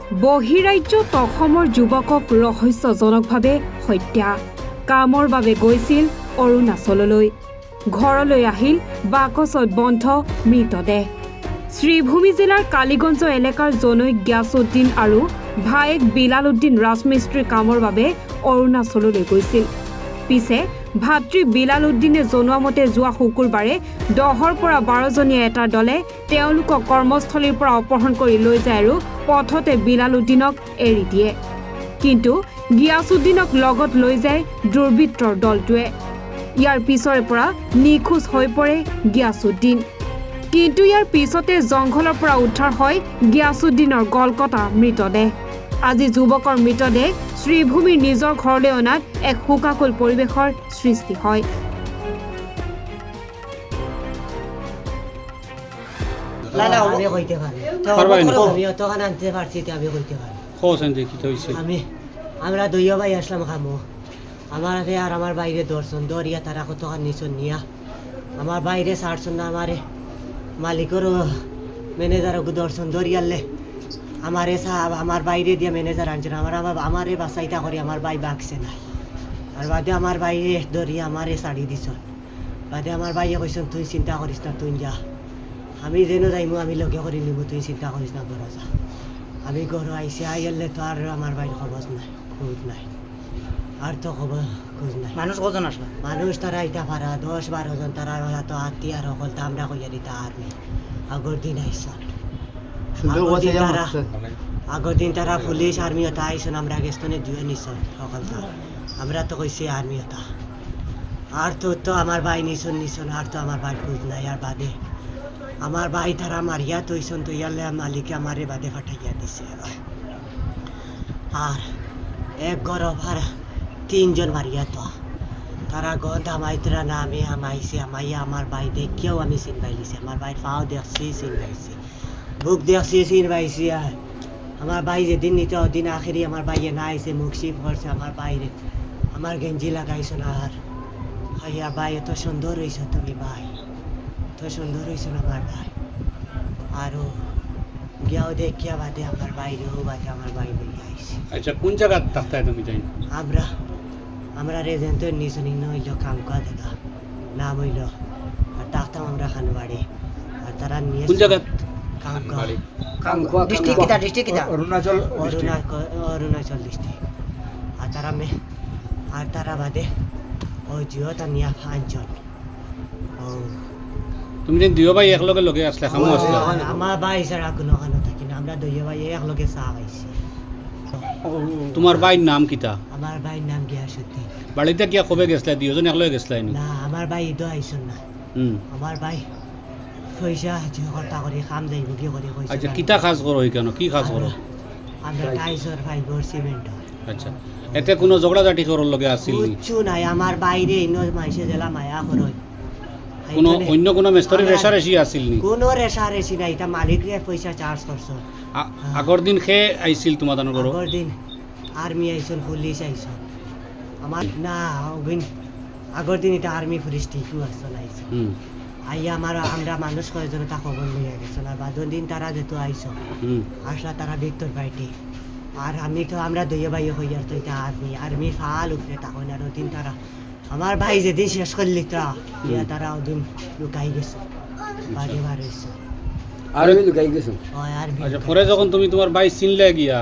বহিৰাজ্যত অসমৰ যুৱকক ৰহস্যজনকভাৱে হত্যা। কামৰ বাবে গৈছিল অৰুণাচললৈ, ঘৰলৈ আহিল বাকচত বন্ধ মৃতদেহ। শ্ৰীভূমি জিলাৰ কালিগঞ্জ এলেকাৰ জনৈক গিয়াছুদ্দিন আৰু ভায়েক বিলাল উদ্দিন ৰাজমিস্ত্ৰীৰ কামৰ বাবে অৰুণাচললৈ গৈছিল। পিছে ভাতৃ বিলাল উদ্দিনে জনোৱা মতে যোৱা শুকুৰবাৰে 10ৰ পৰা 12জনীয়া এটা দলে তেওঁলোকক কৰ্মস্থলীৰ পৰা অপহৰণ কৰি লৈ যায় আৰু পথতে বিলাল উদ্দিনক এৰি দিয়ে। কিন্তু গিয়াছুদ্দিনক লগত লৈ যায় দুৰ্বৃত্তৰ দলটোৱে। ইয়াৰ পিছৰে পৰা নিখোজ হৈ পৰে গিয়াছুদ্দিন। কিন্তু ইয়াৰ পিছতে জংঘলৰ পৰা উদ্ধাৰ হয় গিয়াছুদ্দিনৰ গলকটা মৃতদেহ। আজি যুৱকৰ মৃতদেহ শ্ৰীভূমিৰ নিজৰ ঘৰলৈ অনাত এক শোকাকুল পৰিৱেশৰ সৃষ্টি হয়। আমরা দুইও ভাই আসলাম খামো আমার আর আমার বাইরে দর্শন দরিয়া তারা কত নিচন নিয়া আমার বাইরে ছাড়ছন না আমারে মালিকেরও ম্যানেজারও দর্শন দরিয়ালে আমারে আমার বাইরে দিয়ে ম্যানেজার আনছেন আমারে বাসাইটা করি আমার ভাই বাগছে না আর বাদে আমার বাইরে দরিয়া আমারে ছাড়ি দিছ বাদে আমার ভাইয়ে কইছেন তুই চিন্তা করিস না তুই যা আমি যেন যাইমু আমি লগে করে নিব তুই চিন্তা করিস না ঘর যা আমি ঘর আইসি আইলে তো আর আমার ভাইয়ের খবর নাই খোঁজ নাই আর তো খবর খোঁজ নাই। মানুষ কজন আসলো? মানুষ তারা ইটা ভাড়া 10-12 জন তারা তো আত্মীয় সকল তা আমরা কইয়া দিতা আর্মি আগর দিন আইসন আগর দিন তারা পুলিশ আর্মি হতা আইসন আমরা গেস্তনে দুয়ে নিছন সকলটা আমরা তো কইছি আর্মি হতা আর তো আমার ভাই নিছন আর তো আমার ভাই খোঁজ নাই। আর বাদে আমার ভাই তারা মারিয়া তৈছন তো ইয়ালে মালিকে আমারে বাদে ফাটাইয়া দিছে আর এক ঘর ভাড়া 3 জন মারিয়া তো তারা গন্ধ আমাইতরা না আমি আমাইছি আমাইয়া আমার ভাই দেখিয়াও আমি চিনবাইলিছি আমার ভাই পাও দেখছি চিনবাইছি বুক দেখছি চিনবাইছি আর আমার ভাই যেদিন নিতে ওদিন আখেরি আমার ভাইয়ে না আইসে মুখ শিফ করছে আমার বাইরে আমার গেঞ্জি লাগাইছ না আর ভাইয়া ভাই এত সুন্দর হয়েছ তুমি ভাই এত সুন্দর হয়েছ আমার ভাই আরও গিয়াও দেখিয়া বাদে আমার বাইরেও বাদে আমার ভাই বেরিয়ে আইসি। আচ্ছা কোন জায়গা থাকতে তুমি যাই? আমরা রেজেন্টের নিচে হইল কামকা দেখা নাম হইল আর থাকতাম আমরা খানবাড়ি আর তারা নিয়ে কোন জায়গা? ডিস্ট্রিক্ট অরুণাচল ডিস্ট্রিক্ট আর তারা বাদে ওই জিও তা নিয়া 5 জন। তুমি দিন দুই ভাই একলগে লগে আসলে খামো আসলে? আমার ভাই ছাড়া কোনো খানো থাকি না আমরা দুই ভাই একলগে চা খাইছি। তোমার ভাইয়ের নাম কিতা? আমার ভাইয়ের নাম গিয়াসুদ্দিন। বাড়িতে কিয়া কবে গেছলা? দুইজন একলগে গেছলাই নি? না আমার ভাই ইদো আইসন না। আমার ভাই পয়সা কথা করে কাম যাইব কি করে কইছে। আচ্ছা কিতা কাজ করো কেন? কি কাজ করো? আমরা টাইসর ফাইবার সিমেন্ট। আচ্ছা এতে কোনো ঝগড়াঝাটি করার লগে আসিল নি? কিছু নাই আমার বাইরে ইনো মাইসে জেলা মায়া করই কোনো অন্য কোনো মেস্তরি রেশারেশি আসিল নি? কোনো রেশারেশি নাই তা মালিকরে পয়সা চার্জ করছ। আগর দিন খে আইছিল তোমাদের ঘর? আগর দিন আর্মি আইছন পুলিশ আইছন আমার না আগর দিন এটা আর্মি পুলিশ ঠিকই আসছন আইছন আইয়া আমরা মানুষ কয়েকজন তা খবর লইয়া গেছেন আর বাদন দিন তারা যেত আইসন আসলা তারা ভিক্টর পাইটি আর আমি তো আমরা দুইয়ে ভাই হইয়ার তো এটা আর্মি ফাল উপরে তখন আর ওদিন তারা আমার ভাই যেদিন শেষ করলি তারা ওদিন লুকাই গেছে বাড়ি বার হয়েছে আর্মি লুকাই গেছে। আচ্ছা পরে যখন তুমি তোমার ভাই চিনলে গিয়া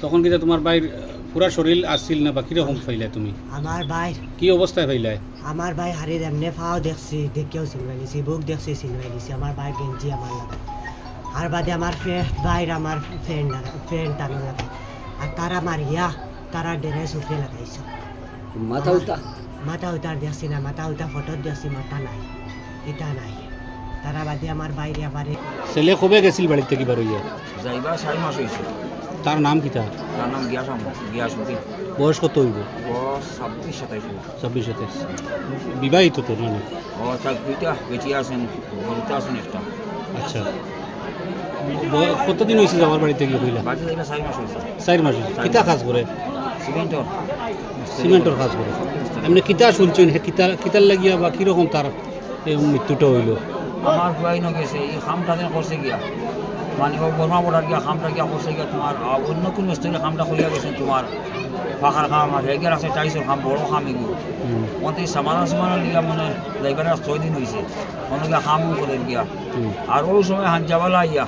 তখন কি তোমার ভাইয়ের পুরা শরীর আসছিল না বা কিরকম ফাইলে তুমি? আমার ভাই কি অবস্থায় ফাইলে? আমার ভাই হারিয়ে এমনি ফাও দেখছি দেখেও চিনবাই নিছি বুক দেখছি চিনবাই নিছি আমার ভাই গেঞ্জি আমার লাগে আর বাদে আমার ভাইয়ের আমার ফ্রেন্ড তারা লাগে আর তারা মারিয়া তারা ড্রেস উপরে লাগাইছে মাথা উতার দেখছি না মাথা উতা ফটো দেখছি মাথা নাই এটা নাই তারা বাদে আমার বাইরে আবার ছেলে কবে গেছিল বাড়িতে কি বার হইয়া? যাইবা 6 মাস হইছে। তার নাম কিতা? তার নাম গিয়াসুদ্দিন। বয়স কত হইব? বয়স 26-27। বিবাহিত তো না? তার দুইটা বেটি আছেন বলতে আছেন একটা। আচ্ছা কতদিন হয়েছে যাওয়ার বাড়িতে গিয়ে কইলা? বাড়িতে যাইবা 4 মাস হয়েছে। 4 মাস? কিতা কাজ করে? সিমেন্টর কাজ করে। এমনি কিতা শুনছেন কিতার লাগিয়া বা কিরকম তার মৃত্যুটা হইল? আমার ভাই ন গেছে এই খামটা করছে গিয়া মানে বর্মা বর্ডার গিয়া খামটা গিয়া করছে গিয়া তোমার অন্য কোনো স্তরে খামটা খুলিয়া গেছেন তোমার পাখার খাম আর হেগের আছে টাইসের খাম বড় খাম এগুলো মধ্যে সামানা লিগা মানে যাইবার 6 দিন হয়েছে অনেকে খাম করে গিয়া আর ওই সময় হাঞ্জাবালা আইয়া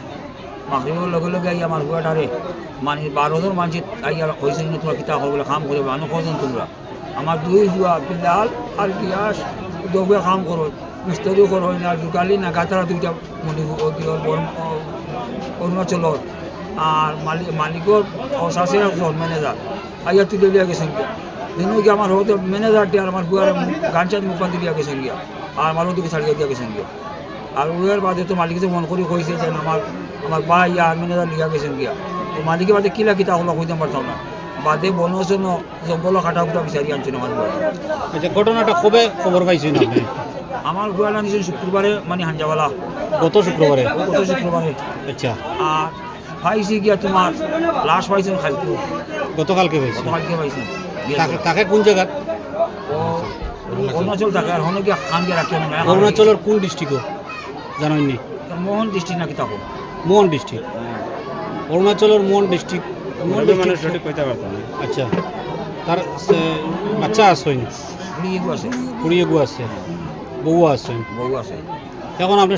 মাগরিবের লগে লগে আইয়া আমার হুয়াটারে মানে 12 জন মানুষ আইয়া কইছে না তোরা কিতা করবো খাম করে মানুষ কজন তোমরা আমার 2 হুয়া বিলাল আর গিয়াস দোবে খাম করো মিস্ত্রিও করো না দুকালি না গাতারা দুইটা মনে অরুণাচল আর মালিকর অশাসে একজন ম্যানেজার আইয়া তুলে লিয়া গেছেন গিয়া দিন গিয়ে আমার হতে ম্যানেজারটি আর আমার গুয়ার গানচাঁদ মুখান দিলিয়া গেছেন গিয়া আর আমার ওদিকে ছাড়িয়ে দিয়া গেছেন গিয়া আর ওর বাদে তো মালিক যে মন করে কইছে যে আমার ভাই আর ম্যানেজার লিয়া গেছেন গিয়া তো মালিকের বাদে কিলা কিতা হলো কইতে পারতাম না বাদে বনজন জঙ্গল কাটা কুটা বিচারি আনছেন আমার গুয়া আচ্ছা ঘটনাটা কবে খবর পাইছেন আপনি আমার গুয়াল আনছেন শুক্রবারে মানে হাঞ্জাওয়ালা গত শুক্রবারে আচ্ছা আর পাইছি গিয়া তোমার লাশ পাইছেন খাইতো গতকালকে পাইছেন গতকালকে পাইছেন তাকে কোন জায়গা ও অরুণাচল থাকে আর হনে গিয়া খান গিয়া রাখি না অরুণাচলের কোন ডিস্ট্রিক্ট জানেননি মোহন ডিস্ট্রিক্ট নাকি তাকো মোহন ডিস্ট্রিক্ট অরুণাচলের মোহন ডিস্ট্রিক্ট আচ্ছা তার বাচ্চা আসেন কুড়িয়ে গু আছে বউ আছেন বউ আছে এখন আপনি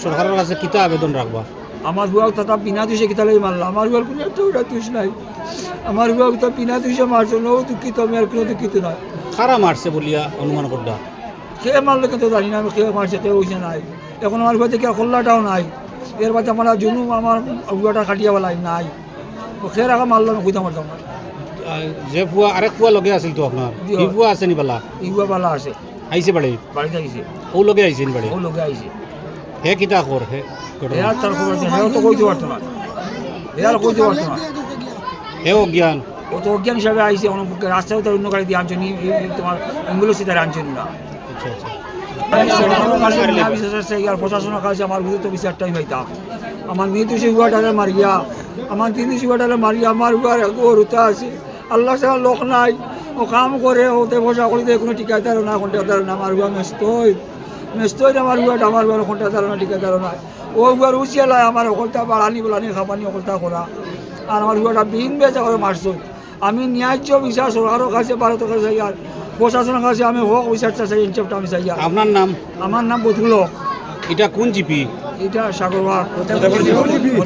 সরকারের কাছে কিতা আবেদন রাখবা আমার বুয়াও তা বিনা তুষে কিতা লাগে মারলাম আমার বুয়ার কোনো একটা ওটা তুষ নাই আমার বুয়াও তা বিনা তুষে মারছো নো দুঃখিত আমি আর কোনো দুঃখিত নাই খারা মারছে বলিয়া অনুমান করডা খেয়ে মারলে কিন্তু জানি না আমি খেয়ে মারছে কেউ হয়েছে নাই এখন আমার বুয়া থেকে খোল্লাটাও নাই এর বাদে আমার জুনুম আমার বুয়াটা খাটিয়া বেলায় নাই ও খেয়ে রাখা মারলাম কইতে পারতাম না যে ফুয়া আরেক ফুয়া লগে আছিল তো আপনার এই ফুয়া আছে নি বালা এই বুয়া বালা আছে আইছে বাড়ি বাড়িতে আইছে ও লগে আইছেন বাড়ি ও লোকে আইছে হে কিতা কর হে এর তার খবর আছে হেও তো কইতে পারতো না এর কইতে পারতো না হে অজ্ঞান ও তো অজ্ঞান হিসাবে আইছে অনেক রাস্তায় তো অন্য গাড়ি দিয়ে আনছনি তোমার অ্যাম্বুলেন্সে তারা আনছনি না আচ্ছা আচ্ছা প্রশাসনের কাছে আমার বুঝে তো বিচারটাই হইতাম আমার মেয়ে তো সেই হুয়াটারে মারিয়া আমার তিনি হুয়াটারে মারিয়া আমার হুয়ার গরুতে আছে আল্লাহ সারা লোক নাই ও কাম করে ওতে বসা করি কোনো টিকাইতার না কোনটার না আমার হুয়া মেস্তই আমার হুয়াটা আমার হুয়ার কোনটার না টিকাইতার না ও হুয়ার উচিয়ালায় আমার অকলটা বাড়ানি বলানি খাবানি অকলটা করা আর আমার হুয়াটা বিহীন বেচা করে মারছ আমি ন্যায্য বিচার সরকারের কাছে ভারতের কাছে আর প্রশাসনের কাছে আমি হোক বিচারটা চাই ইনসেপ্টটা আমি চাই আপনার নাম আমার নাম বদরুল হক এটা কোন জিপি এটা সাগরবাগ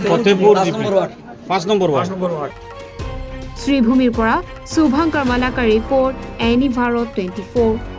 ফতেপুর জিপি 5 নম্বর ওয়ার্ড শ্রীভূমিৰ পৰা শুভঙ্কৰ মালাকাৰ ৰিপৰ্ট এনি ভাৰত 24